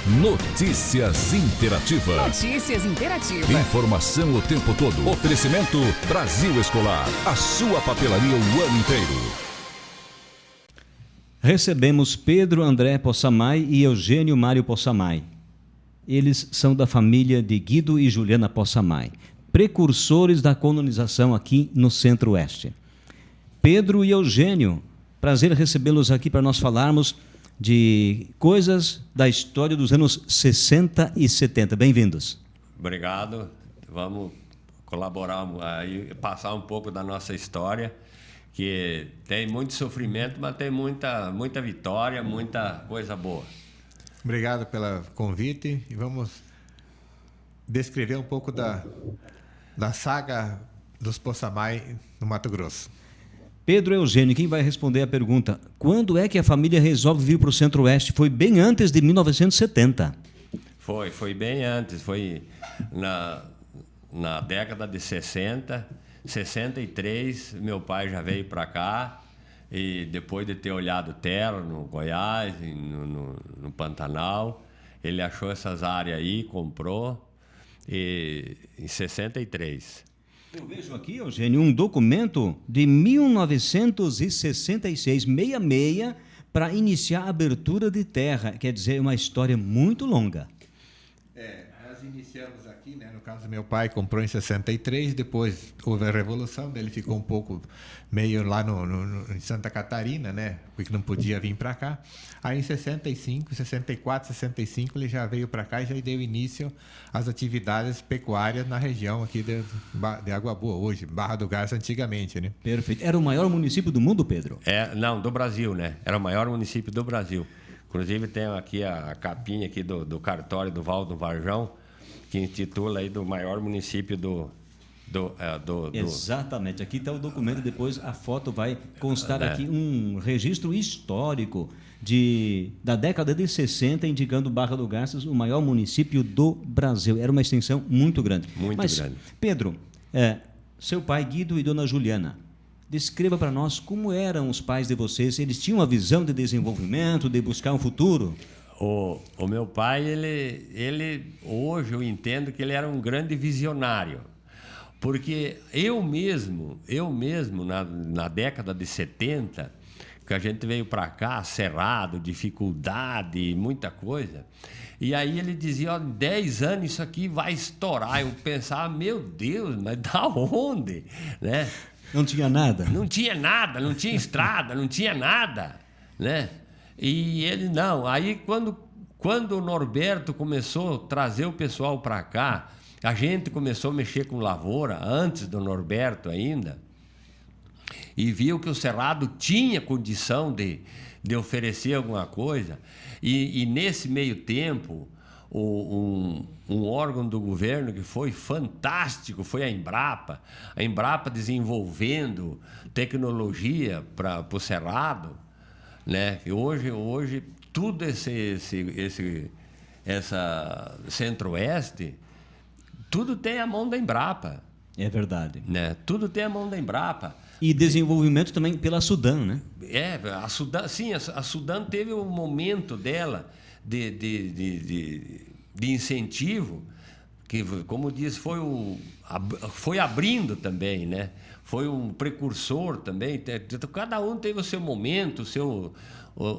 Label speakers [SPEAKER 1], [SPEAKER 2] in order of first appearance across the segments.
[SPEAKER 1] Notícias Interativa.
[SPEAKER 2] Notícias Interativa.
[SPEAKER 1] Informação o tempo todo. Oferecimento Brasil Escolar. A sua papelaria o ano inteiro.
[SPEAKER 3] Recebemos Pedro André Possamay e Eugênio Mário Possamay. Eles são da família de Guido e Juliana Possamay, precursores da colonização aqui no Centro-Oeste. Pedro e Eugênio, prazer recebê-los aqui para nós falarmos de coisas da história dos anos 60 e 70. Bem-vindos.
[SPEAKER 4] Obrigado. Vamos colaborar aí, passar um pouco da nossa história, que tem muito sofrimento, mas tem muita vitória, muita coisa boa.
[SPEAKER 5] Obrigado pelo convite e vamos descrever um pouco da saga dos Possamay no Mato Grosso.
[SPEAKER 3] Pedro Eugênio, quem vai responder a pergunta? Quando é que a família resolve vir para o Centro-Oeste? Foi bem antes de 1970.
[SPEAKER 4] Foi bem antes, foi na década de 60, 63, meu pai já veio para cá e depois de ter olhado terra no Goiás, no Pantanal, ele achou essas áreas aí, comprou e em 63.
[SPEAKER 3] Eu vejo aqui, Eugênio, um documento de 1966, 66, para iniciar a abertura de terra. Quer dizer, uma história muito longa.
[SPEAKER 5] Nós iniciamos aqui, né? No caso, meu pai comprou em 63, depois houve a Revolução, ele ficou um pouco meio lá em Santa Catarina, né? Porque não podia vir para cá. Aí em 65, 64, 65, ele já veio para cá e já deu início às atividades pecuárias na região aqui de Água Boa, hoje, Barra do Garça antigamente, né?
[SPEAKER 3] Perfeito. Era o maior município do mundo, Pedro?
[SPEAKER 4] Não, do Brasil, né? Era o maior município do Brasil. Inclusive tem aqui a capinha aqui do cartório do Val do Varjão, que intitula aí do maior município do...
[SPEAKER 3] Exatamente, aqui está o documento, depois a foto vai constar aqui um registro histórico da década de 60, indicando Barra do Garças, o maior município do Brasil. Era uma extensão muito grande.
[SPEAKER 4] Muito grande.
[SPEAKER 3] Pedro, seu pai Guido e dona Juliana, descreva para nós como eram os pais de vocês. Eles tinham uma visão de desenvolvimento, de buscar um futuro?
[SPEAKER 4] O meu pai, ele hoje eu entendo que ele era um grande visionário. Porque eu mesmo na década de 70, que a gente veio para cá, cerrado, dificuldade, muita coisa, e aí ele dizia, em 10 anos isso aqui vai estourar. Eu pensava, meu Deus, mas da onde? Né?
[SPEAKER 3] Não tinha nada?
[SPEAKER 4] Não tinha nada, não tinha estrada, não tinha nada, né? E ele não. Aí quando o Norberto começou a trazer o pessoal para cá, a gente começou a mexer com lavoura, antes do Norberto ainda, e viu que o Cerrado tinha condição de oferecer alguma coisa. E nesse meio tempo, um órgão do governo que foi fantástico foi a Embrapa. A Embrapa desenvolvendo tecnologia para o Cerrado, né? E hoje tudo essa Centro-Oeste, tudo tem a mão da Embrapa.
[SPEAKER 3] É verdade.
[SPEAKER 4] Né? Tudo tem a mão da Embrapa.
[SPEAKER 3] E desenvolvimento também pela Sudan, né?
[SPEAKER 4] A Sudan, sim, a Sudan teve um momento dela de incentivo, que, como diz, foi abrindo também, né? Foi um precursor também. Cada um teve o seu momento,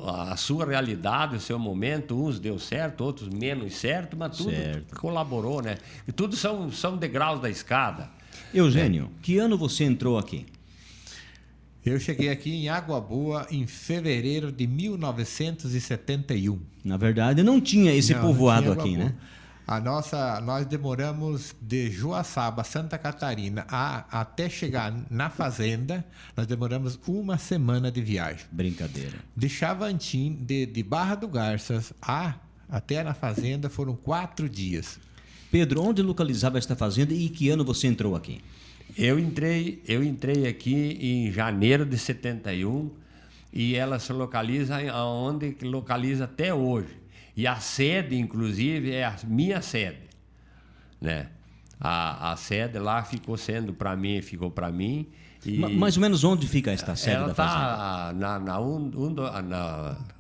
[SPEAKER 4] a sua realidade, o seu momento. Uns deu certo, outros menos certo, mas tudo colaborou, né? E tudo são degraus da escada.
[SPEAKER 3] Eugênio, que ano você entrou aqui?
[SPEAKER 5] Eu cheguei aqui em Água Boa em fevereiro de 1971.
[SPEAKER 3] Na verdade, não tinha esse povoado aqui, né?
[SPEAKER 5] Nós demoramos de Joaçaba, Santa Catarina, até chegar na fazenda, nós demoramos uma semana de viagem.
[SPEAKER 3] Brincadeira.
[SPEAKER 5] De Chavantim, de Barra do Garças até na fazenda foram 4 dias.
[SPEAKER 3] Pedro, onde localizava esta fazenda e que ano você entrou aqui?
[SPEAKER 4] Eu entrei aqui em janeiro de 71 e ela se localiza onde localiza até hoje. E a sede, inclusive, é a minha sede, né? A sede lá ficou para mim. E
[SPEAKER 3] mais ou menos onde fica esta sede
[SPEAKER 4] ela
[SPEAKER 3] da fazenda?
[SPEAKER 4] está na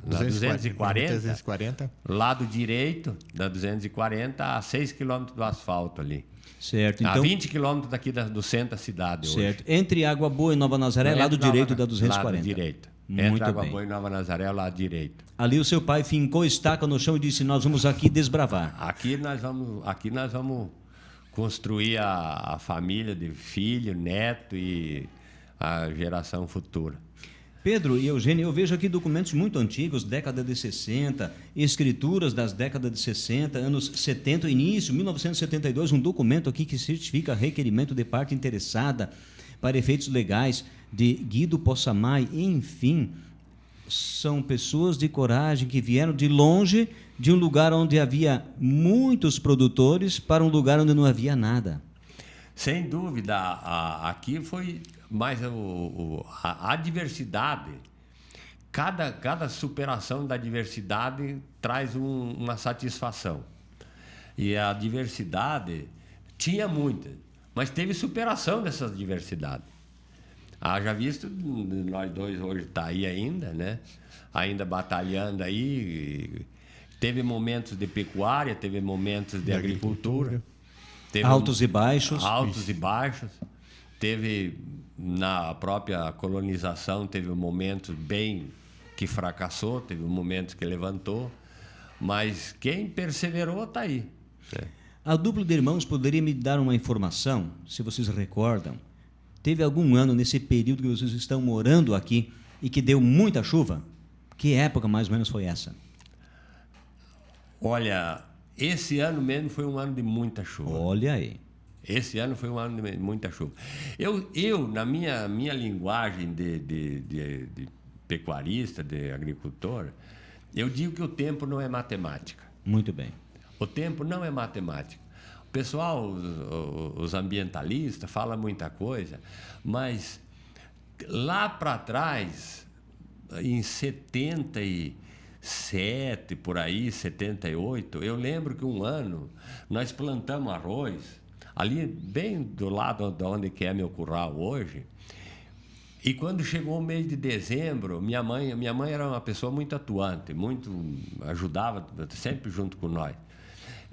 [SPEAKER 4] 240, lado direito da 240, a 6 quilômetros do asfalto ali.
[SPEAKER 3] Certo.
[SPEAKER 4] A
[SPEAKER 3] Então,
[SPEAKER 4] 20 quilômetros daqui do centro da cidade
[SPEAKER 3] certo.
[SPEAKER 4] hoje.
[SPEAKER 3] Entre Água Boa e Nova Nazaré, lado direito da 240.
[SPEAKER 4] Lado direito.
[SPEAKER 3] Muito
[SPEAKER 4] Entre Água
[SPEAKER 3] bem.
[SPEAKER 4] Boa e Nova Nazaré, lado direito.
[SPEAKER 3] Ali o seu pai fincou estaca no chão e disse: nós vamos aqui desbravar.
[SPEAKER 4] Aqui nós vamos construir a família de filho, neto e a geração futura.
[SPEAKER 3] Pedro e Eugênio, eu vejo aqui documentos muito antigos, década de 60, escrituras das décadas de 60, anos 70, início, 1972, um documento aqui que certifica requerimento de parte interessada para efeitos legais de Guido Possamay. Enfim, são pessoas de coragem que vieram de longe, de um lugar onde havia muitos produtores, para um lugar onde não havia nada.
[SPEAKER 4] Sem dúvida, aqui foi mais a adversidade. Cada superação da adversidade traz uma satisfação. E a adversidade tinha muita, mas teve superação dessas adversidades. Já visto, nós dois hoje está aí ainda, né? Ainda batalhando aí. Teve momentos de pecuária, teve momentos de agricultura. Teve
[SPEAKER 3] Altos e baixos.
[SPEAKER 4] Altos e baixos. Teve, na própria colonização, teve momentos bem que fracassou, teve momentos que levantou, mas quem perseverou está aí. Né?
[SPEAKER 3] A dupla de irmãos poderia me dar uma informação, se vocês recordam? Teve algum ano nesse período que vocês estão morando aqui e que deu muita chuva? Que época mais ou menos foi essa?
[SPEAKER 4] Olha, esse ano mesmo foi um ano de muita chuva.
[SPEAKER 3] Olha aí.
[SPEAKER 4] Esse ano foi um ano de muita chuva. Eu na minha linguagem de pecuarista, de agricultor, eu digo que o tempo não é matemática.
[SPEAKER 3] Muito bem.
[SPEAKER 4] O tempo não é matemática. O pessoal, os ambientalistas, falam muita coisa, mas lá para trás, em 77, por aí, 78, eu lembro que um ano nós plantamos arroz, ali bem do lado de onde que é meu curral hoje, e quando chegou o mês de dezembro, minha mãe era uma pessoa muito atuante, muito ajudava sempre junto com nós.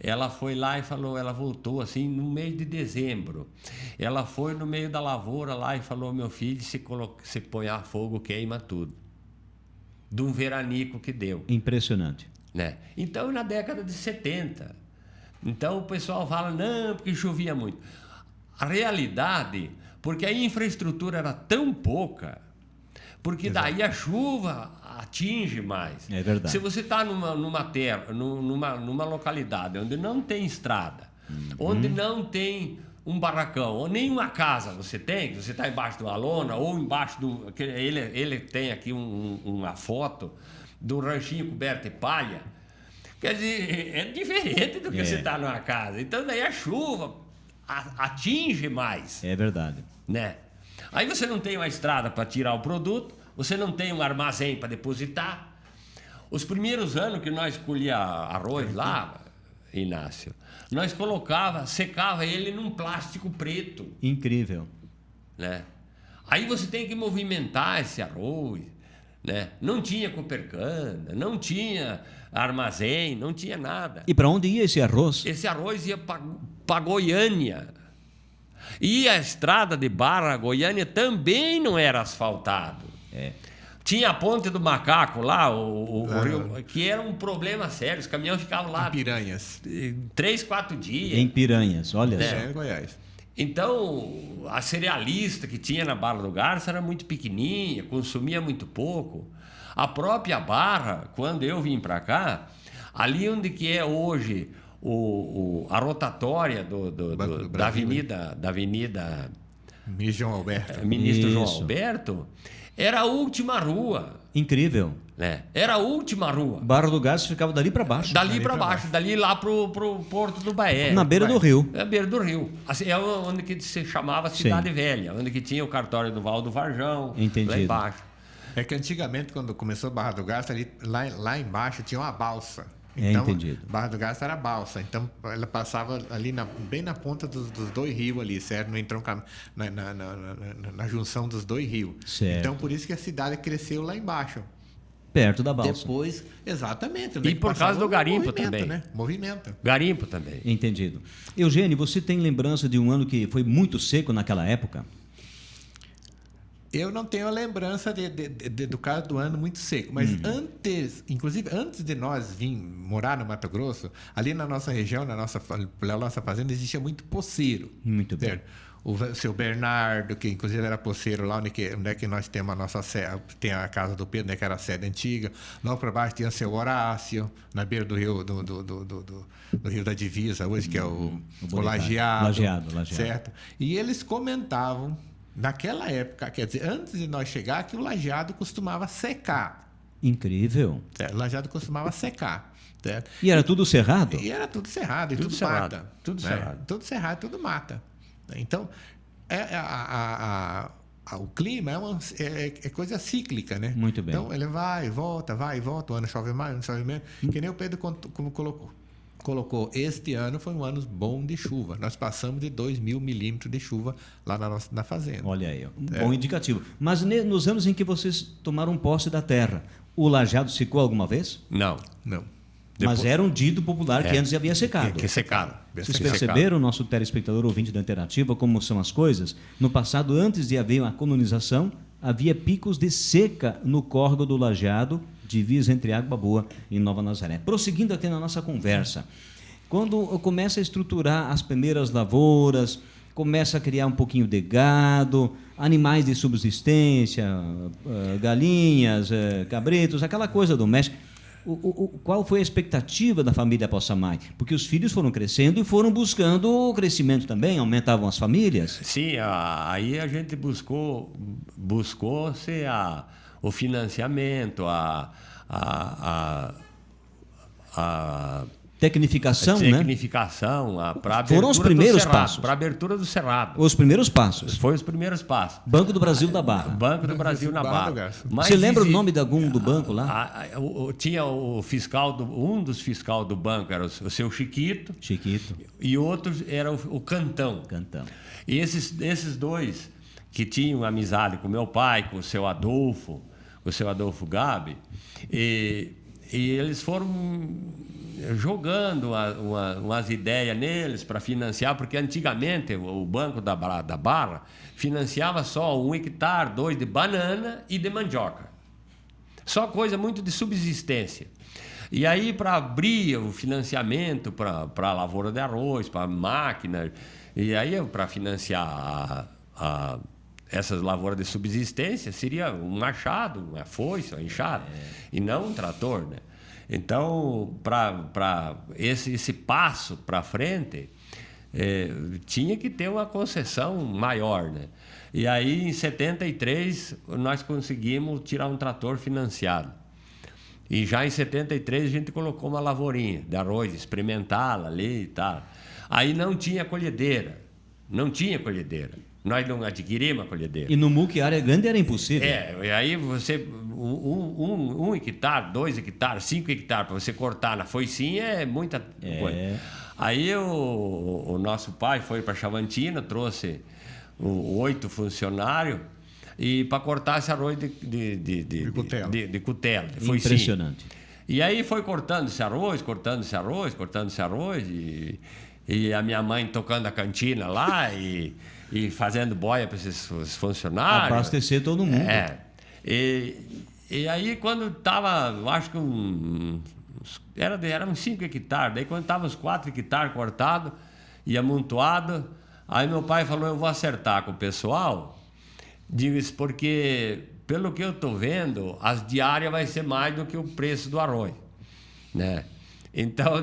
[SPEAKER 4] Ela foi lá e falou, ela voltou assim no mês de dezembro. Ela foi no meio da lavoura lá e falou: meu filho, se põe a fogo, queima tudo. De um veranico que deu.
[SPEAKER 3] Impressionante.
[SPEAKER 4] Né? Então, na década de 70. Então, o pessoal fala, não, porque chovia muito. A realidade, porque a infraestrutura era tão pouca, porque daí a chuva atinge mais.
[SPEAKER 3] É verdade.
[SPEAKER 4] Se você está numa terra, numa localidade onde não tem estrada, onde não tem um barracão, ou nem uma casa você está embaixo de uma lona, ou embaixo do... Ele tem aqui uma foto de um ranchinho coberto de palha. Quer dizer, é diferente do que você está numa casa. Então, daí a chuva atinge mais.
[SPEAKER 3] É verdade.
[SPEAKER 4] Né? Aí você não tem uma estrada para tirar o produto, você não tem um armazém para depositar. Os primeiros anos que nós colhia arroz lá, Inácio, nós secava ele num plástico preto.
[SPEAKER 3] Incrível.
[SPEAKER 4] Né? Aí você tem que movimentar esse arroz. Né? Não tinha copercana, não tinha armazém, não tinha nada.
[SPEAKER 3] E para onde ia esse arroz?
[SPEAKER 4] Esse arroz ia para Goiânia. E a estrada de Barra a Goiânia também não era asfaltado. Tinha a Ponte do Macaco lá, o rio, que era um problema sério. Os caminhões ficavam lá...
[SPEAKER 5] Em Piranhas.
[SPEAKER 4] 3, 4 dias.
[SPEAKER 3] Em Piranhas, olha só.
[SPEAKER 5] É, Goiás.
[SPEAKER 4] Então, a cerealista que tinha na Barra do Garça era muito pequenininha, consumia muito pouco. A própria Barra, quando eu vim para cá, ali onde que é hoje a rotatória da Avenida
[SPEAKER 5] Ministro João Alberto.
[SPEAKER 4] Ministro João
[SPEAKER 3] Isso.
[SPEAKER 4] Alberto, era a última rua.
[SPEAKER 3] Incrível.
[SPEAKER 4] Né? Era a última rua.
[SPEAKER 3] Barra do Garça ficava dali para baixo.
[SPEAKER 4] Dali para baixo, dali lá pro Porto do Baé.
[SPEAKER 3] Na beira do rio.
[SPEAKER 4] Na beira do rio. Assim, é onde que se chamava Cidade Velha, onde que tinha o cartório do Val do Varjão.
[SPEAKER 3] Entendido.
[SPEAKER 4] Lá embaixo.
[SPEAKER 5] É que antigamente, quando começou a Barra do Garça, lá embaixo tinha uma balsa. Então,
[SPEAKER 3] entendido.
[SPEAKER 5] Barra do Garça era balsa. Então, ela passava ali bem na ponta dos dois rios ali, certo? No entroncamento, na junção dos dois rios.
[SPEAKER 3] Certo.
[SPEAKER 5] Então, por isso que a cidade cresceu lá embaixo.
[SPEAKER 3] Perto da balsa.
[SPEAKER 5] Depois, exatamente.
[SPEAKER 4] E por causa do garimpo também.
[SPEAKER 5] Né? Movimento.
[SPEAKER 4] Garimpo também.
[SPEAKER 3] Entendido. Eugênio, você tem lembrança de um ano que foi muito seco naquela época?
[SPEAKER 5] Eu não tenho a lembrança do caso do ano muito seco, mas inclusive antes de nós vir morar no Mato Grosso, ali na nossa região, pela nossa fazenda, existia muito poceiro.
[SPEAKER 3] Muito bem.
[SPEAKER 5] Certo? O seu Bernardo, que inclusive era poceiro lá onde é que nós temos a nossa sede, tem a casa do Pedro, né, que era a sede antiga. Logo para baixo tinha o seu Horácio, na beira do rio do Rio da Divisa, hoje que é o Lajeado. Certo? E eles comentavam, naquela época, quer dizer, antes de nós chegar, que o lajeado costumava secar.
[SPEAKER 3] Incrível.
[SPEAKER 5] Certo? O lajeado costumava secar. Certo?
[SPEAKER 3] E era tudo cerrado?
[SPEAKER 5] E era tudo cerrado, e tudo
[SPEAKER 4] cerrado,
[SPEAKER 5] mata.
[SPEAKER 4] tudo
[SPEAKER 5] né?
[SPEAKER 4] cerrado.
[SPEAKER 5] Tudo cerrado, tudo mata. Então, o clima é coisa cíclica, né?
[SPEAKER 3] Muito bem.
[SPEAKER 5] Então, ele vai e volta, o ano chove mais, o ano chove menos. Que nem o Pedro como colocou. Este ano foi um ano bom de chuva. Nós passamos de 2.000 milímetros de chuva lá na fazenda.
[SPEAKER 3] Olha aí, bom indicativo. Mas nos anos em que vocês tomaram posse da terra, o lajeado secou alguma vez?
[SPEAKER 4] Não.
[SPEAKER 3] Mas era um dito popular que antes havia secado.
[SPEAKER 4] Que secado.
[SPEAKER 3] Vocês perceberam, nosso telespectador ouvinte da Interativa, como são as coisas? No passado, antes de haver a colonização, havia picos de seca no córrego do Lajeado, divisa entre Água Boa e Nova Nazaré. Prosseguindo aqui na nossa conversa, quando começa a estruturar as primeiras lavouras, começa a criar um pouquinho de gado, animais de subsistência, galinhas, cabritos, aquela coisa doméstica. Qual foi a expectativa da família Possamay? Porque os filhos foram crescendo e foram buscando o crescimento também, aumentavam as famílias?
[SPEAKER 4] Sim, aí a gente buscou-se o financiamento,
[SPEAKER 3] Tecnificação,
[SPEAKER 4] tecnificação,
[SPEAKER 3] né?
[SPEAKER 4] Para abertura
[SPEAKER 3] foram os primeiros passos.
[SPEAKER 4] Para abertura do Cerrado.
[SPEAKER 3] Os primeiros passos.
[SPEAKER 4] Foi os primeiros passos.
[SPEAKER 3] Banco do Brasil da Barra.
[SPEAKER 4] Banco do Brasil na Barra.
[SPEAKER 3] Você lembra o nome de algum do banco lá?
[SPEAKER 4] Tinha o fiscal, um dos fiscais do banco era o seu Chiquito. E outros era o Cantão. E esses dois que tinham amizade com meu pai, com o seu Adolfo Gabi, e eles foram jogando umas ideias neles para financiar, porque antigamente o Banco da Barra financiava só 1 hectare, 2 de banana e de mandioca. Só coisa muito de subsistência. E aí, para abrir o financiamento para a lavoura de arroz, para máquina, e aí para financiar essas lavouras de subsistência, seria um machado, uma foice, uma enxada, e não um trator, né? Então, para esse passo para frente, tinha que ter uma concessão maior, né? E aí, em 73, nós conseguimos tirar um trator financiado. E já em 73, a gente colocou uma lavourinha de arroz, experimentá-la ali e tal. Aí não tinha colhedeira. Nós não adquirimos a colhedeira.
[SPEAKER 3] E no MUC, área grande, era impossível.
[SPEAKER 4] E aí você... 1 hectare, 2 hectares, 5 hectares, para você cortar na foicinha é muita coisa. Aí o nosso pai foi para Chavantina, trouxe 8 funcionários e para cortar esse arroz de cutela.
[SPEAKER 3] Impressionante.
[SPEAKER 4] E aí foi cortando esse arroz, e a minha mãe tocando a cantina lá e fazendo boia para esses funcionários.
[SPEAKER 3] Abastecer todo mundo.
[SPEAKER 4] E aí, quando estava, eu acho que era uns 5 hectares, daí quando estava uns 4 hectares cortados e amontoado, aí meu pai falou, eu vou acertar com o pessoal, digo isso porque, pelo que eu estou vendo, as diárias vai ser mais do que o preço do arroz, né? Então,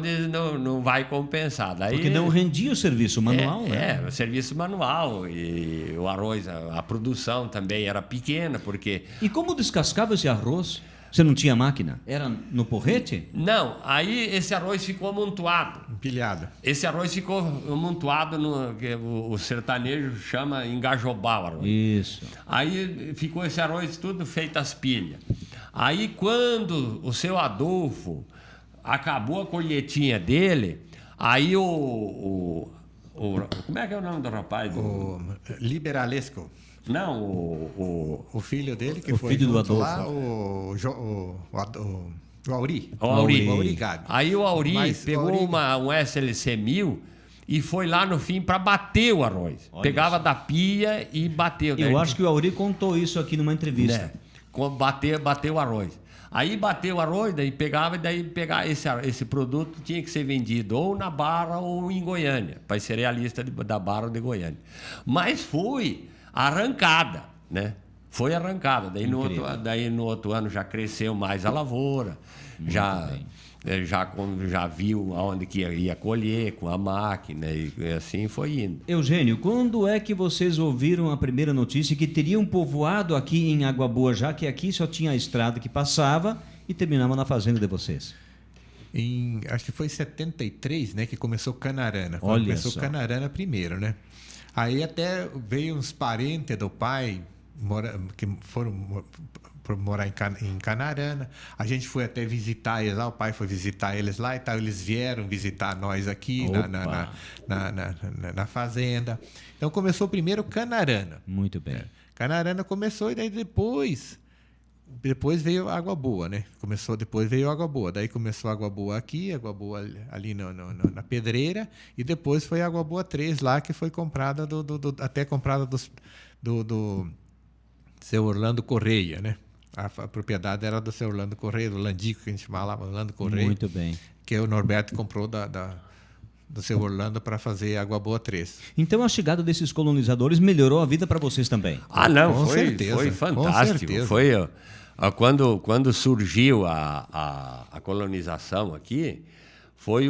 [SPEAKER 4] não vai compensar. Daí,
[SPEAKER 3] porque não rendia o serviço manual, né?
[SPEAKER 4] O serviço manual. E o arroz, a produção também era pequena, porque...
[SPEAKER 3] E como descascava esse arroz? Você não tinha máquina? Era no porrete?
[SPEAKER 4] Não, aí esse arroz ficou amontoado.
[SPEAKER 5] Empilhado.
[SPEAKER 4] Esse arroz ficou amontoado no que o sertanejo chama engajobá o arroz.
[SPEAKER 3] Isso.
[SPEAKER 4] Aí ficou esse arroz tudo feito às pilhas. Aí quando o seu Adolfo acabou a colheitinha dele, aí como é que é o nome do rapaz?
[SPEAKER 5] O Liberalesco.
[SPEAKER 4] Não,
[SPEAKER 5] O filho dele, que
[SPEAKER 3] O
[SPEAKER 5] foi
[SPEAKER 3] filho do
[SPEAKER 5] junto
[SPEAKER 3] Adolfo.
[SPEAKER 5] lá, o Auri.
[SPEAKER 4] O Auri.
[SPEAKER 5] O Auri Gabi.
[SPEAKER 4] Aí o Auri
[SPEAKER 5] Mas o
[SPEAKER 4] pegou
[SPEAKER 5] Auri-
[SPEAKER 4] um SLC 1000 e foi lá no fim para bater o arroz.
[SPEAKER 3] Olha
[SPEAKER 4] Pegava
[SPEAKER 3] só.
[SPEAKER 4] da pia e bateu.
[SPEAKER 3] Eu acho que o Auri contou isso aqui numa entrevista.
[SPEAKER 4] né? Bateu o arroz. Aí bateu o arroz, daí pegava esse produto tinha que ser vendido ou na Barra ou em Goiânia, para cerealista da Barra ou de Goiânia. Mas foi arrancada, né? Foi arrancada. Daí no outro ano já cresceu mais a lavoura, já viu aonde que ia colher com a máquina e assim foi indo.
[SPEAKER 3] Eugênio, quando é que vocês ouviram a primeira notícia que teriam povoado aqui em Água Boa, já que aqui só tinha a estrada que passava e terminava na fazenda de vocês?
[SPEAKER 5] Acho que foi em 73, né, que começou Canarana.
[SPEAKER 3] Olha
[SPEAKER 5] Começou
[SPEAKER 3] só.
[SPEAKER 5] Canarana primeiro, né? Aí até veio uns parentes do pai que foram morar em Canarana. A gente foi até visitar eles lá, o pai foi visitar eles lá e tal. Eles vieram visitar nós aqui na fazenda. Então começou primeiro Canarana.
[SPEAKER 3] Muito bem.
[SPEAKER 5] Canarana começou e daí depois veio Água Boa, né? Depois veio Água Boa. Daí começou Água Boa aqui, Água Boa ali na Pedreira, e depois foi Água Boa 3 lá, que foi comprada até comprada do seu Orlando Correia, né? A propriedade era do seu Orlando Correia, do Landico, que a gente chamava Orlando Correia.
[SPEAKER 3] Muito bem.
[SPEAKER 5] Que o Norberto comprou do seu Orlando para fazer Água Boa 3.
[SPEAKER 3] Então a chegada desses colonizadores melhorou a vida para vocês também?
[SPEAKER 4] Ah, não,
[SPEAKER 5] Com
[SPEAKER 4] foi
[SPEAKER 5] certeza,
[SPEAKER 4] fantástico.
[SPEAKER 5] com certeza.
[SPEAKER 4] Foi quando surgiu a colonização aqui, foi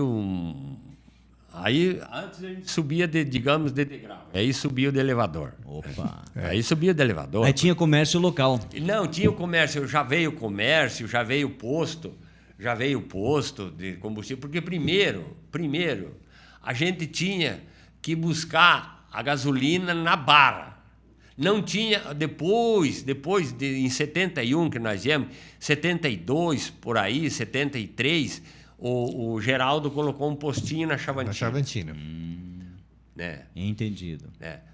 [SPEAKER 4] aí antes a gente subia digamos de degrau. Aí subia de elevador.
[SPEAKER 3] Opa!
[SPEAKER 4] Aí subia de elevador.
[SPEAKER 3] Aí tinha comércio local.
[SPEAKER 4] Não, tinha o comércio, já veio o posto de combustível, porque primeiro a gente tinha que buscar a gasolina na Barra. Não tinha, em 71 que nós viemos, 72 por aí, 73, o Geraldo colocou um postinho na Chavantina.
[SPEAKER 5] Na Chavantina.
[SPEAKER 4] Né?
[SPEAKER 3] Entendido.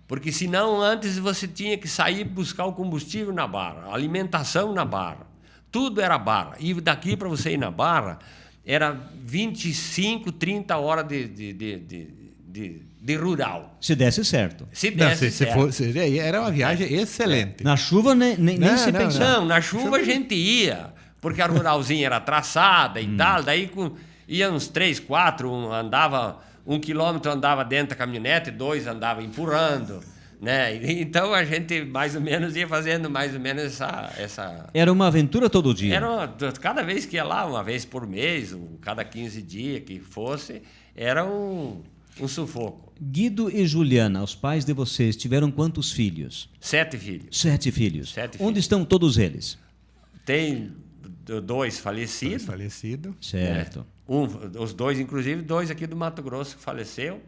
[SPEAKER 4] Porque senão antes você tinha que sair buscar o combustível na Barra, a alimentação na Barra. Tudo era Barra. E daqui para você ir na Barra era 25, 30 horas de rural.
[SPEAKER 3] Se desse certo.
[SPEAKER 4] Se desse certo.
[SPEAKER 5] Era uma viagem excelente.
[SPEAKER 3] Na chuva nem se pensava.
[SPEAKER 4] Não, na chuva a gente ia, porque a ruralzinha era traçada e tal, daí ia uns 3, 4, andava 1 quilômetro andava dentro da caminhonete, 2 andava empurrando, né? Então a gente mais ou menos ia fazendo mais ou menos essa...
[SPEAKER 3] Era uma aventura todo dia.
[SPEAKER 4] Cada vez que ia lá, uma vez por mês, cada 15 dias que fosse, era um sufoco.
[SPEAKER 3] Guido e Juliana, os pais de vocês, tiveram quantos filhos?
[SPEAKER 4] 7 filhos.
[SPEAKER 3] 7 filhos.
[SPEAKER 4] 7
[SPEAKER 3] Onde
[SPEAKER 4] filhos.
[SPEAKER 3] estão todos eles?
[SPEAKER 4] Tem 2 falecidos.
[SPEAKER 5] Falecido.
[SPEAKER 3] Certo.
[SPEAKER 4] Os 2, inclusive, 2 aqui do Mato Grosso que faleceu,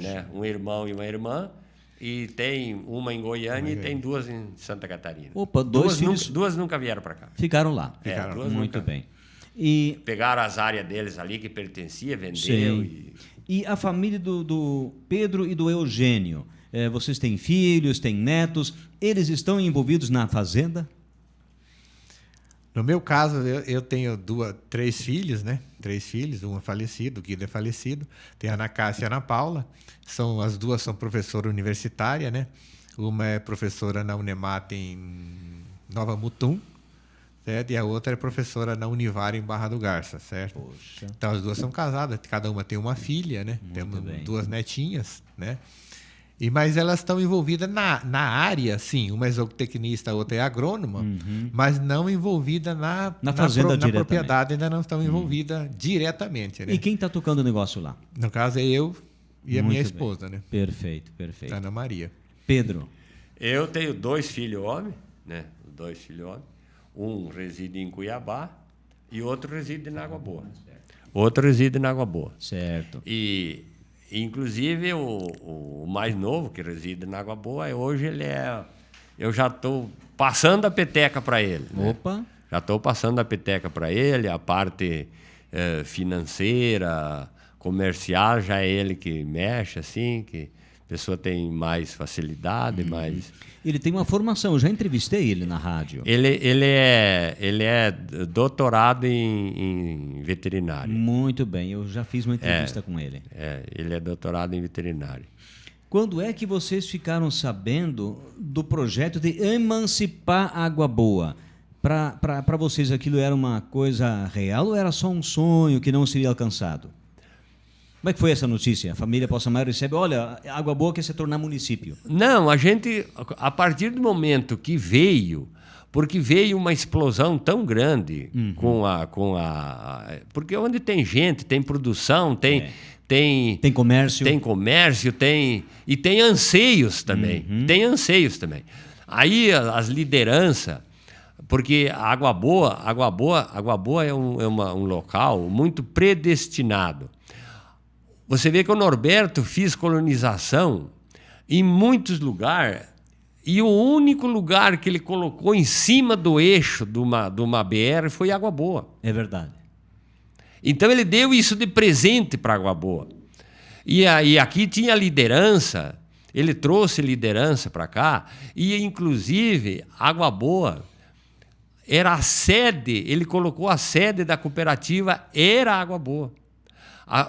[SPEAKER 4] né? Um irmão e uma irmã, e tem uma em Goiânia e tem 2 em Santa Catarina.
[SPEAKER 3] Opa, 2 filhos
[SPEAKER 4] Duas nunca vieram para cá.
[SPEAKER 3] ficaram lá.
[SPEAKER 4] Ficaram. Duas
[SPEAKER 3] Muito
[SPEAKER 4] nunca.
[SPEAKER 3] bem. E,
[SPEAKER 4] Pegaram as áreas deles ali que pertencia, vendeu.
[SPEAKER 3] sim. E a família do Pedro e do Eugênio? Vocês têm filhos, têm netos? Eles estão envolvidos na fazenda?
[SPEAKER 5] No meu caso, eu tenho 3 filhos, né? 3 filhos, um é falecido, o Guido é falecido. Tem a Ana Cássia e a Ana Paula. As duas são professora universitária, né? Uma é professora na Unemat em Nova Mutum, certo? E a outra é professora na Univar em Barra do Garça, certo?
[SPEAKER 3] Poxa.
[SPEAKER 5] Então as duas são casadas, cada uma tem uma filha, né? Temos
[SPEAKER 3] bem.
[SPEAKER 5] 2 netinhas, né? Mas elas estão envolvidas na área, sim. Uma é zootecnista, a outra é agrônoma, mas não envolvida na
[SPEAKER 3] fazenda
[SPEAKER 5] na
[SPEAKER 3] diretamente.
[SPEAKER 5] propriedade, ainda não estão envolvidas diretamente. Né?
[SPEAKER 3] E quem está tocando o negócio lá?
[SPEAKER 5] No caso é eu e a
[SPEAKER 3] Muito
[SPEAKER 5] minha
[SPEAKER 3] bem.
[SPEAKER 5] esposa, né?
[SPEAKER 3] Perfeito, perfeito.
[SPEAKER 5] Ana Maria.
[SPEAKER 3] Pedro,
[SPEAKER 4] Eu tenho 2 filhos homens, né? 2 filhos homens. Um reside em Cuiabá e outro reside em Água Boa.
[SPEAKER 3] certo.
[SPEAKER 4] E, inclusive, o mais novo, que reside na Água Boa, hoje eu já estou passando a peteca para ele. Né?
[SPEAKER 3] Opa,
[SPEAKER 4] Já estou passando a peteca para ele, a parte financeira, comercial, já é ele que mexe, assim, que a pessoa tem mais facilidade, mais...
[SPEAKER 3] Ele tem uma formação, eu já entrevistei ele na rádio.
[SPEAKER 4] Ele é doutorado em veterinário.
[SPEAKER 3] Muito bem, eu já fiz uma entrevista com ele.
[SPEAKER 4] Ele é doutorado em veterinário.
[SPEAKER 3] Quando é que vocês ficaram sabendo do projeto de emancipar Água Boa? Para vocês aquilo era uma coisa real ou era só um sonho que não seria alcançado? Como é que foi essa notícia? A família Possamay recebe, olha, Água Boa quer se tornar município.
[SPEAKER 4] Não, a gente, a partir do momento que veio, porque veio uma explosão tão grande porque onde tem gente, tem produção, tem
[SPEAKER 3] comércio.
[SPEAKER 4] Tem comércio, e tem anseios também. Tem anseios também. Aí as lideranças, porque a Água Boa é um local muito predestinado. Você vê que o Norberto fez colonização em muitos lugares e o único lugar que ele colocou em cima do eixo de uma BR foi Água Boa.
[SPEAKER 3] É verdade.
[SPEAKER 4] Então ele deu isso de presente para Água Boa. E aqui tinha liderança, ele trouxe liderança para cá e, inclusive, Água Boa era a sede, ele colocou a sede da cooperativa, era Água Boa.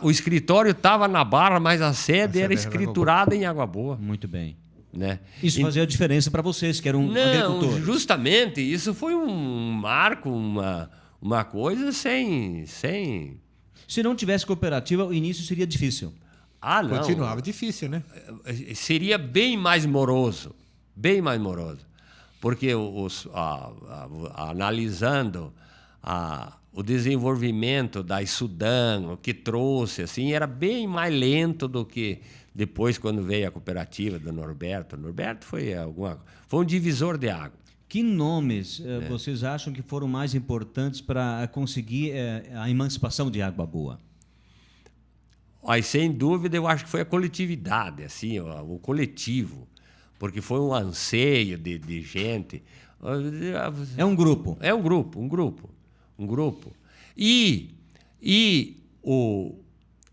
[SPEAKER 4] O escritório estava na Barra, mas a sede era escriturada em Água Boa.
[SPEAKER 3] Muito bem.
[SPEAKER 4] Né?
[SPEAKER 3] Isso fazia a diferença para vocês, que eram agricultores.
[SPEAKER 4] Justamente, isso foi um marco, uma coisa sem...
[SPEAKER 3] Se não tivesse cooperativa, o início seria difícil.
[SPEAKER 4] Não.
[SPEAKER 5] Continuava difícil, né?
[SPEAKER 4] Seria bem mais moroso. Bem mais moroso. Porque analisando o desenvolvimento da Sudão, o que trouxe, assim, era bem mais lento do que depois, quando veio a cooperativa do Norberto. O Norberto foi um divisor de água.
[SPEAKER 3] Que nomes vocês acham que foram mais importantes para conseguir a emancipação de Água Boa?
[SPEAKER 4] Sem dúvida, eu acho que foi a coletividade, assim, o coletivo, porque foi um anseio de gente.
[SPEAKER 3] É um grupo.
[SPEAKER 4] É um grupo. E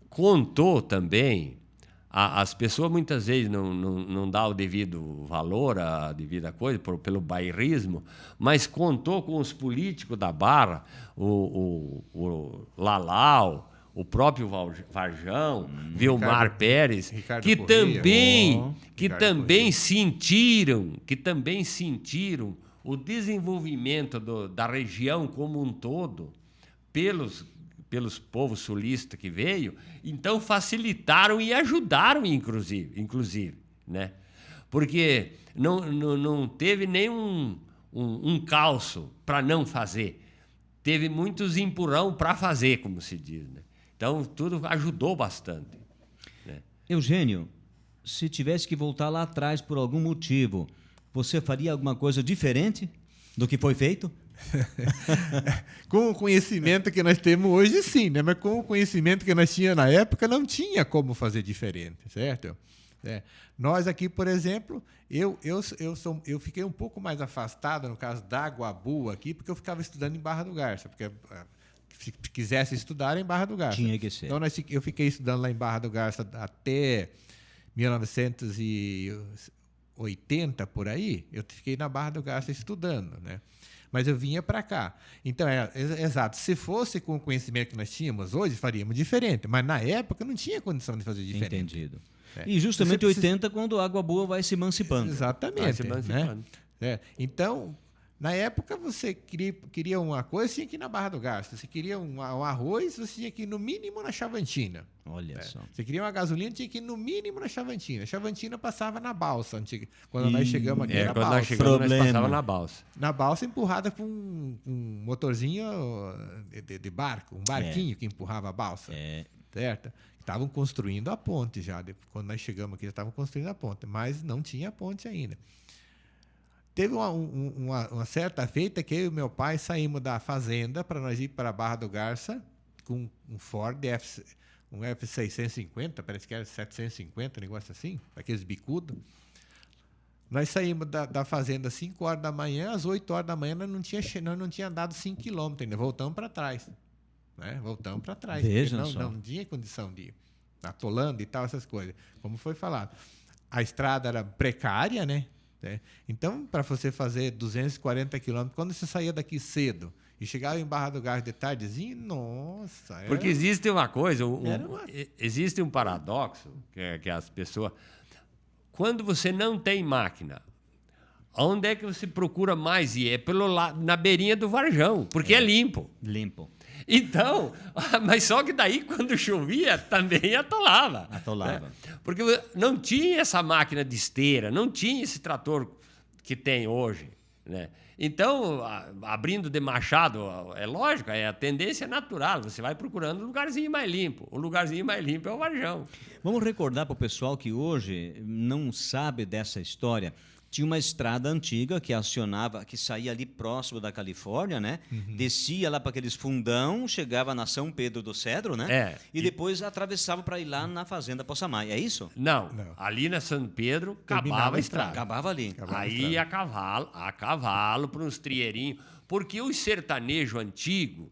[SPEAKER 4] contou também, as pessoas muitas vezes não dão o devido valor, a devida coisa, pelo bairrismo, mas contou com os políticos da Barra, o Lalau, o próprio Varjão, Vilmar Pérez, que também sentiram o desenvolvimento da região como um todo pelos povos sulistas que veio, então facilitaram e ajudaram, inclusive, né? Porque não teve nenhum um calço para não fazer. Teve muitos empurrão para fazer, como se diz, né? Então, tudo ajudou bastante, né?
[SPEAKER 3] Eugênio, se tivesse que voltar lá atrás por algum motivo, você faria alguma coisa diferente do que foi feito?
[SPEAKER 5] Com o conhecimento que nós temos hoje, sim, né? Mas com o conhecimento que nós tínhamos na época, não tinha como fazer diferente, certo? Nós aqui, por exemplo, eu fiquei um pouco mais afastado, no caso da Água Boa aqui, porque eu ficava estudando em Barra do Garça, porque se quisesse estudar era em Barra do Garça.
[SPEAKER 3] Tinha que ser.
[SPEAKER 5] Então eu fiquei estudando lá em Barra do Garça até 1980, por aí, eu fiquei na Barra do Garça estudando, né? Mas eu vinha para cá. Então, exato, se fosse com o conhecimento que nós tínhamos hoje, faríamos diferente. Mas na época não tinha condição de fazer diferente.
[SPEAKER 3] Entendido. E justamente 80, quando a Água Boa vai se emancipando.
[SPEAKER 5] Exatamente.
[SPEAKER 4] Vai se emancipando.
[SPEAKER 5] Né? Então, na época, você queria uma coisa, você tinha que ir na Barra do Garça. Você queria um arroz, você tinha que ir no mínimo na Chavantina.
[SPEAKER 3] Olha só.
[SPEAKER 5] Você queria uma gasolina, tinha que ir no mínimo na Chavantina. Chavantina passava na balsa. Quando nós chegamos aqui, na
[SPEAKER 4] quando
[SPEAKER 5] balsa.
[SPEAKER 4] nós chegamos, nós passávamos na balsa.
[SPEAKER 5] Na balsa, empurrada com um motorzinho de barco, um barquinho que empurrava a balsa. Certo? Estavam construindo a ponte já. Quando nós chegamos aqui, já estavam construindo a ponte, mas não tinha ponte ainda. Teve uma certa feita que eu e meu pai saímos da fazenda para nós ir para a Barra do Garça com um Ford um F650, parece que era 750, um negócio assim, aqueles bicudos. Nós saímos da fazenda às 5 horas da manhã, às 8 horas da manhã nós não tinha andado 5 quilômetros ainda, voltamos para trás. né? Voltamos para trás.
[SPEAKER 3] Veja
[SPEAKER 5] porque
[SPEAKER 3] só.
[SPEAKER 5] não tinha condição de ir atolando e tal, essas coisas. Como foi falado. A estrada era precária, né? Então, para você fazer 240 quilômetros, quando você saía daqui cedo e chegava em Barra do Garça de tardezinho, nossa...
[SPEAKER 4] Porque existe uma coisa,
[SPEAKER 5] Era uma-
[SPEAKER 4] existe um paradoxo que as pessoas... Quando você não tem máquina, onde é que você procura mais ir? É pelo lado, na beirinha do Varjão, porque é limpo.
[SPEAKER 3] Limpo.
[SPEAKER 4] Então, mas só que daí, quando chovia, também atolava.
[SPEAKER 3] Atolava.
[SPEAKER 4] Né? Porque não tinha essa máquina de esteira, não tinha esse trator que tem hoje. Né? Então, abrindo de machado, é lógico, a tendência é natural. Você vai procurando um lugarzinho mais limpo. O lugarzinho mais limpo é o Varjão.
[SPEAKER 3] Vamos recordar para o pessoal que hoje não sabe dessa história. Tinha uma estrada antiga que acionava, que saía ali próximo da Califórnia, né? Descia lá para aqueles fundão, chegava na São Pedro do Cedro, né?
[SPEAKER 4] É.
[SPEAKER 3] E depois atravessava para ir lá na Fazenda Possamay. É isso?
[SPEAKER 4] Não, ali na São Pedro acabava a estrada.
[SPEAKER 3] Acabava ali.
[SPEAKER 4] Aí a cavalo para uns trieirinhos. Porque o sertanejo antigo,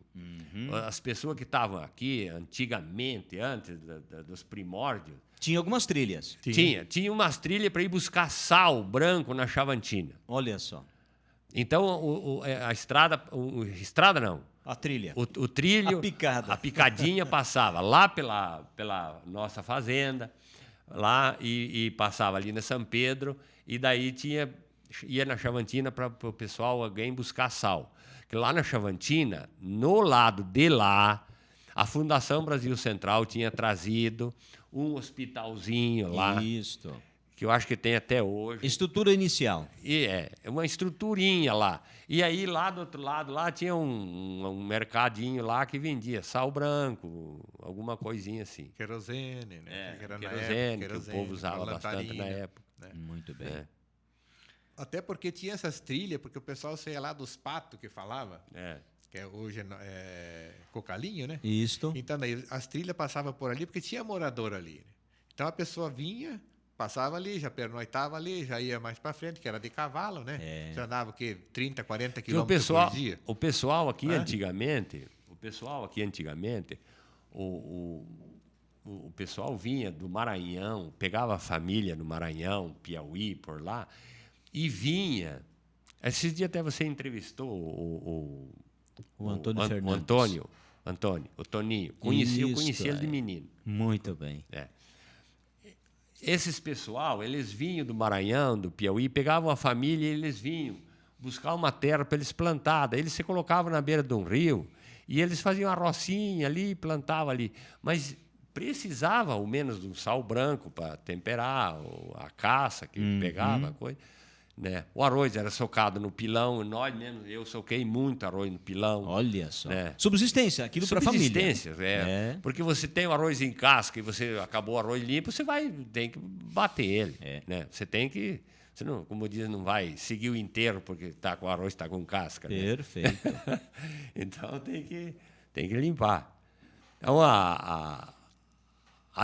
[SPEAKER 4] as pessoas que estavam aqui antigamente, antes dos primórdios,
[SPEAKER 3] Tinha algumas trilhas.
[SPEAKER 4] tinha umas trilhas para ir buscar sal branco na Chavantina.
[SPEAKER 3] Olha só.
[SPEAKER 4] Então a estrada, estrada não,
[SPEAKER 3] A trilha.
[SPEAKER 4] o trilho,
[SPEAKER 3] A picada.
[SPEAKER 4] a picadinha passava lá pela nossa fazenda, lá e passava ali na São Pedro, e daí ia na Chavantina para o pessoal, alguém buscar sal. Que lá na Chavantina, no lado de lá, a Fundação Brasil Central tinha trazido um hospitalzinho lá,
[SPEAKER 3] Isto.
[SPEAKER 4] que eu acho que tem até hoje.
[SPEAKER 3] Estrutura inicial.
[SPEAKER 4] E é uma estruturinha lá. E aí, lá do outro lado, lá tinha um mercadinho lá que vendia sal branco, alguma coisinha assim.
[SPEAKER 5] Querosene, né? Que era na
[SPEAKER 4] Querosene,
[SPEAKER 5] época,
[SPEAKER 4] que o povo usava bastante na
[SPEAKER 5] lamparina,
[SPEAKER 4] época.
[SPEAKER 5] né?
[SPEAKER 3] Muito bem.
[SPEAKER 4] É.
[SPEAKER 5] Até porque tinha essas trilhas, porque o pessoal saía lá dos patos que falava,
[SPEAKER 4] É.
[SPEAKER 5] que hoje é Cocalinho, né?
[SPEAKER 3] Isto.
[SPEAKER 5] Então, daí, as trilhas passavam por ali porque tinha morador ali. Né? Então, a pessoa vinha, passava ali, já pernoitava ali, já ia mais para frente, que era de cavalo, né?
[SPEAKER 3] É.
[SPEAKER 5] Você andava o quê? 30, 40
[SPEAKER 4] Que
[SPEAKER 5] quilômetros por dia.
[SPEAKER 4] o pessoal aqui antigamente, o pessoal vinha do Maranhão, pegava a família no Maranhão, Piauí, por lá, e vinha. Esses dias até você entrevistou
[SPEAKER 3] O Antônio Fernandes.
[SPEAKER 4] O Toninho. Eu conheci
[SPEAKER 3] Isso,
[SPEAKER 4] ele de
[SPEAKER 3] é.
[SPEAKER 4] menino.
[SPEAKER 3] Muito bem.
[SPEAKER 4] É. Esses pessoal, eles vinham do Maranhão, do Piauí, pegavam a família e eles vinham buscar uma terra para eles plantar. Daí eles se colocavam na beira de um rio e eles faziam uma rocinha ali, plantavam ali. Mas precisava ao menos de um sal branco para temperar, ou a caça que pegava, a coisa. Né? O arroz era socado no pilão, eu soquei muito arroz no pilão.
[SPEAKER 3] Olha só.
[SPEAKER 4] É.
[SPEAKER 3] Subsistência, aquilo para a família.
[SPEAKER 4] Subsistência, é. Porque você tem o arroz em casca e você acabou o arroz limpo, você tem que bater ele.
[SPEAKER 3] É.
[SPEAKER 4] Né? Você tem que... Você não, como diz, não vai seguir o inteiro porque o arroz está com casca. Né?
[SPEAKER 3] Perfeito.
[SPEAKER 4] Então tem que limpar. Então a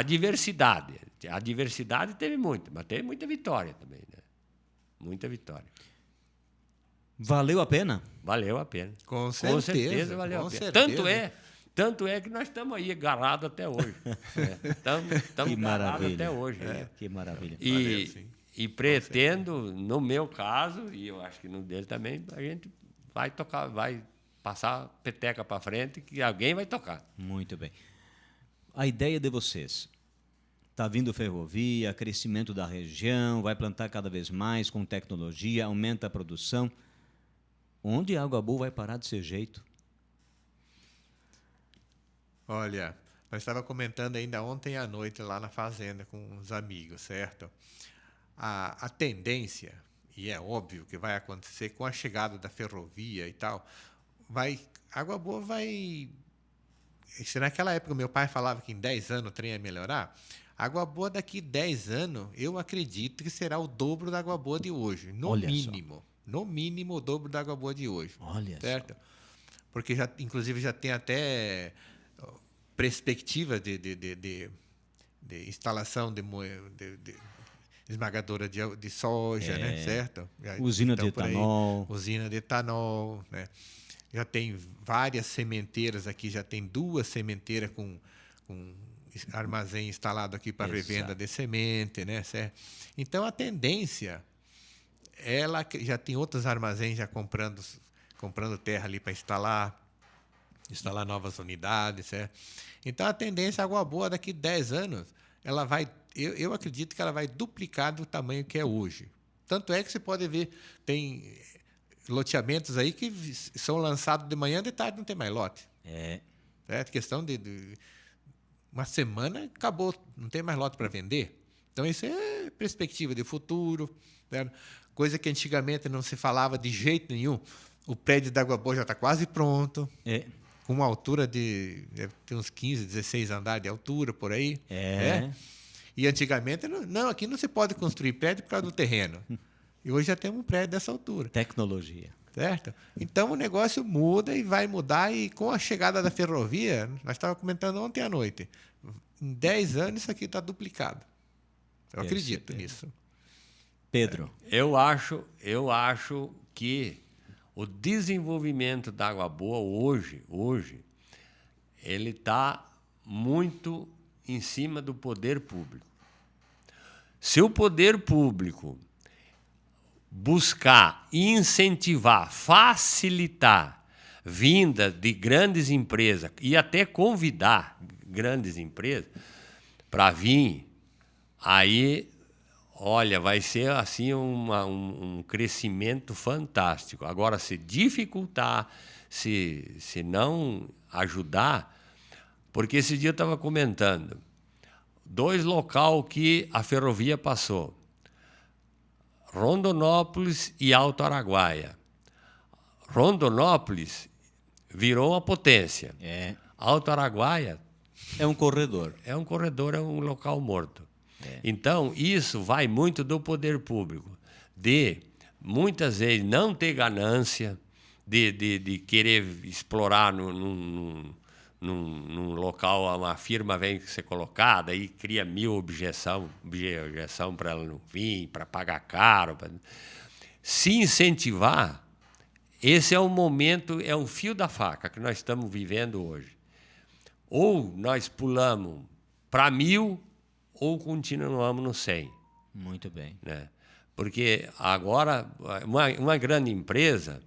[SPEAKER 4] diversidade. A diversidade teve muito, mas teve muita vitória também. Né? Muita vitória.
[SPEAKER 3] Valeu a pena?
[SPEAKER 4] Valeu a pena.
[SPEAKER 5] Com certeza,
[SPEAKER 4] valeu
[SPEAKER 5] com
[SPEAKER 4] a pena.
[SPEAKER 5] certeza.
[SPEAKER 4] Tanto é que nós estamos aí agarrados até hoje. Estamos
[SPEAKER 3] Que
[SPEAKER 4] agarrados
[SPEAKER 3] maravilha.
[SPEAKER 4] até hoje. Né?
[SPEAKER 3] Que maravilha.
[SPEAKER 5] Valeu, sim.
[SPEAKER 4] E pretendo, no meu caso, e eu acho que no dele também, a gente vai tocar, vai passar a peteca para frente, que alguém vai tocar.
[SPEAKER 3] Muito bem. A ideia de vocês. Está vindo ferrovia, crescimento da região, vai plantar cada vez mais com tecnologia, aumenta a produção. Onde a Água Boa vai parar de ser jeito?
[SPEAKER 5] Olha, nós estávamos comentando ainda ontem à noite lá na fazenda com os amigos, certo? A tendência, e é óbvio que vai acontecer com a chegada da ferrovia e tal, Água Boa vai... Se naquela época meu pai falava que em 10 anos o trem ia melhorar, Água Boa daqui 10 anos, eu acredito que será o dobro da Água Boa de hoje, no mínimo. No mínimo o dobro da Água Boa de hoje.
[SPEAKER 3] Olha
[SPEAKER 5] certo? Porque inclusive já tem até perspectiva de instalação de esmagadora de soja, né? Certo?
[SPEAKER 3] Usina de
[SPEAKER 5] por aí,
[SPEAKER 3] etanol.
[SPEAKER 5] usina de etanol, né? já tem várias sementeiras aqui, já tem 2 sementeiras com armazém instalado aqui para revenda de semente, né? Então, a tendência, ela já tem outros armazéns já comprando terra ali para instalar novas unidades, certo? Então, a tendência, a Água Boa, daqui 10 anos, ela vai, eu acredito que ela vai duplicar do tamanho que é hoje. Tanto é que você pode ver, tem loteamentos aí que são lançados de manhã, de tarde não tem mais lote. Certo? Questão de uma semana, acabou, não tem mais lote para vender. Então, isso é perspectiva de futuro, né? Coisa que antigamente não se falava de jeito nenhum. O prédio da Água Boa já está quase pronto, com uma altura deve ter uns 15, 16 andares de altura, por aí. Né? E antigamente, não, aqui não se pode construir prédio por causa do terreno. E hoje já temos um prédio dessa altura.
[SPEAKER 3] Tecnologia.
[SPEAKER 5] Certo? Então, o negócio muda e vai mudar. E com a chegada da ferrovia, nós estávamos comentando ontem à noite, em 10 anos isso aqui está duplicado. Eu acredito nisso.
[SPEAKER 3] Pedro.
[SPEAKER 4] Eu acho que o desenvolvimento da Água Boa hoje ele está muito em cima do poder público. Se o poder público buscar incentivar, facilitar vinda de grandes empresas e até convidar grandes empresas para vir, aí, olha, vai ser assim um crescimento fantástico. Agora, se dificultar, se não ajudar, porque esse dia eu estava comentando, 2 locais que a ferrovia passou, Rondonópolis e Alto Araguaia. Rondonópolis virou uma potência. Alto Araguaia
[SPEAKER 3] é um corredor.
[SPEAKER 4] É um local morto. Então, isso vai muito do poder público, de muitas vezes não ter ganância, de querer explorar num local, uma firma vem ser colocada e cria 1000 objeção para ela não vir, para pagar caro. Se incentivar, esse é o momento, é um fio da faca que nós estamos vivendo hoje. Ou nós pulamos para 1000 ou continuamos no 100.
[SPEAKER 3] Muito bem.
[SPEAKER 4] Né? Porque agora, uma grande empresa,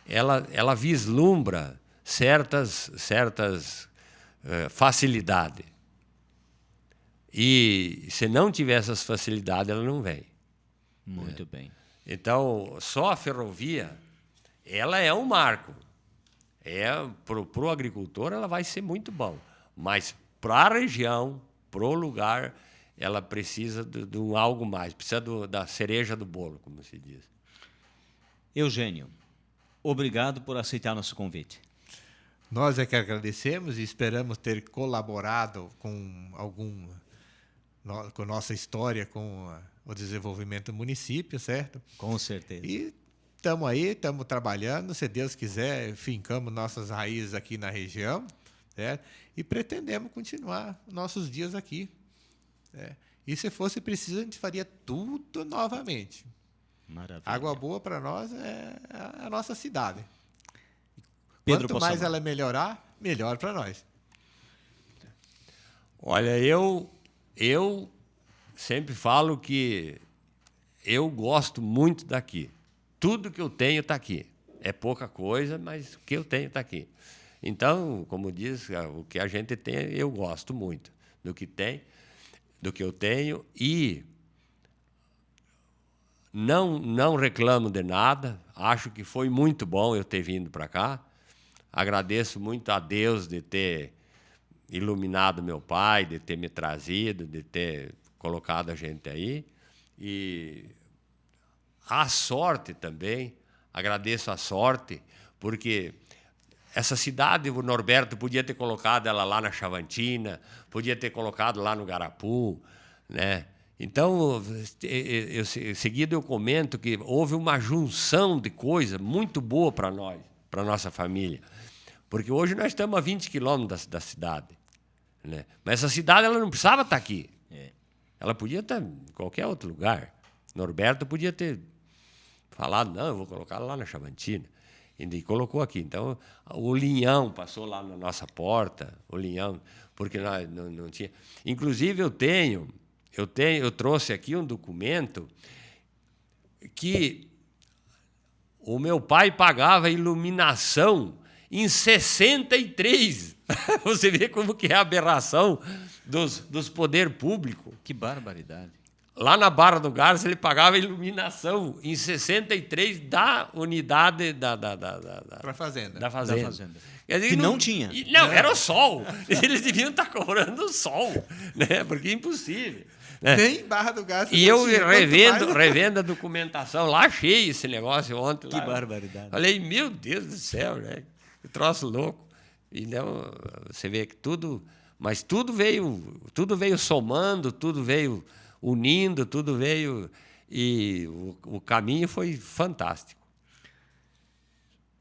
[SPEAKER 4] ela vislumbra certas facilidades. E se não tiver essas facilidades, ela não vem.
[SPEAKER 3] Muito bem.
[SPEAKER 4] Então, só a ferrovia, ela é um marco. Para o agricultor, ela vai ser muito bom. Mas para a região, para o lugar, ela precisa de algo mais. Precisa da cereja do bolo, como se diz.
[SPEAKER 3] Eugênio, obrigado por aceitar nosso convite.
[SPEAKER 5] Nós é que agradecemos e esperamos ter colaborado com nossa história, com o desenvolvimento do município, certo?
[SPEAKER 3] Com certeza.
[SPEAKER 5] E estamos aí, estamos trabalhando, se Deus quiser, fincamos nossas raízes aqui na região, certo? E pretendemos continuar nossos dias aqui. Certo? E se fosse preciso, a gente faria tudo novamente.
[SPEAKER 3] Maravilha.
[SPEAKER 5] Água Boa, para nós, é a nossa cidade.
[SPEAKER 3] Pedro
[SPEAKER 5] Quanto mais
[SPEAKER 3] Possamay.
[SPEAKER 5] ela melhorar, melhor para nós.
[SPEAKER 4] Olha, eu sempre falo que eu gosto muito daqui. Tudo que eu tenho está aqui. É pouca coisa, mas o que eu tenho está aqui. Então, como diz, o que a gente tem, eu gosto muito do que eu tenho e não reclamo de nada. Acho que foi muito bom eu ter vindo para cá. Agradeço muito a Deus de ter iluminado meu pai, de ter me trazido, de ter colocado a gente aí. E a sorte também, agradeço a sorte, porque essa cidade, o Norberto podia ter colocado ela lá na Chavantina, podia ter colocado lá no Garapu, né? Então, em seguida eu comento que houve uma junção de coisas muito boa para nós, para a nossa família. Porque hoje nós estamos a 20 quilômetros da cidade. Né? Mas essa cidade ela não precisava estar aqui. Ela podia estar em qualquer outro lugar. Norberto podia ter falado, não, eu vou colocar lá na Chavantina. E colocou aqui. Então, o Linhão passou lá na nossa porta, o Linhão, porque nós não tinha. Inclusive, eu trouxe aqui um documento que o meu pai pagava iluminação em 63. Você vê como que é a aberração dos poderes públicos.
[SPEAKER 3] Que barbaridade.
[SPEAKER 4] Lá na Barra do Garça, ele pagava iluminação em 63 da unidade
[SPEAKER 5] Para fazenda.
[SPEAKER 4] da fazenda.
[SPEAKER 3] Da fazenda.
[SPEAKER 4] Quer dizer,
[SPEAKER 3] Que não tinha.
[SPEAKER 4] Não, era o sol. Eles deviam estar cobrando o sol, né? Porque é impossível. Né?
[SPEAKER 5] Nem Barra do Garça.
[SPEAKER 4] E eu
[SPEAKER 5] tinha,
[SPEAKER 4] revendo a documentação, lá achei esse negócio ontem.
[SPEAKER 3] Que
[SPEAKER 4] lá.
[SPEAKER 3] barbaridade.
[SPEAKER 4] Falei, meu Deus do céu, né? Que troço louco. Então, você vê que tudo... Mas tudo veio somando, tudo veio unindo, tudo veio... E o caminho foi fantástico.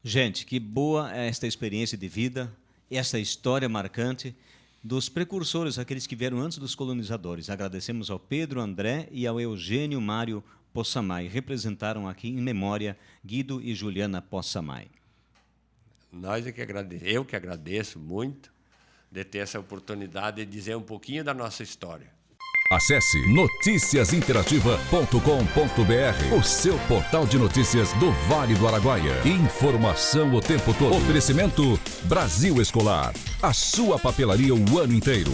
[SPEAKER 3] Gente, que boa é esta experiência de vida, esta história marcante dos precursores, aqueles que vieram antes dos colonizadores. Agradecemos ao Pedro André e ao Eugênio Mário Possamay. Representaram aqui em memória Guido e Juliana Possamay.
[SPEAKER 4] Eu que agradeço muito de ter essa oportunidade de dizer um pouquinho da nossa história.
[SPEAKER 1] Acesse noticiasinterativa.com.br, o seu portal de notícias do Vale do Araguaia. Informação o tempo todo. Oferecimento Brasil Escolar, a sua papelaria o ano inteiro.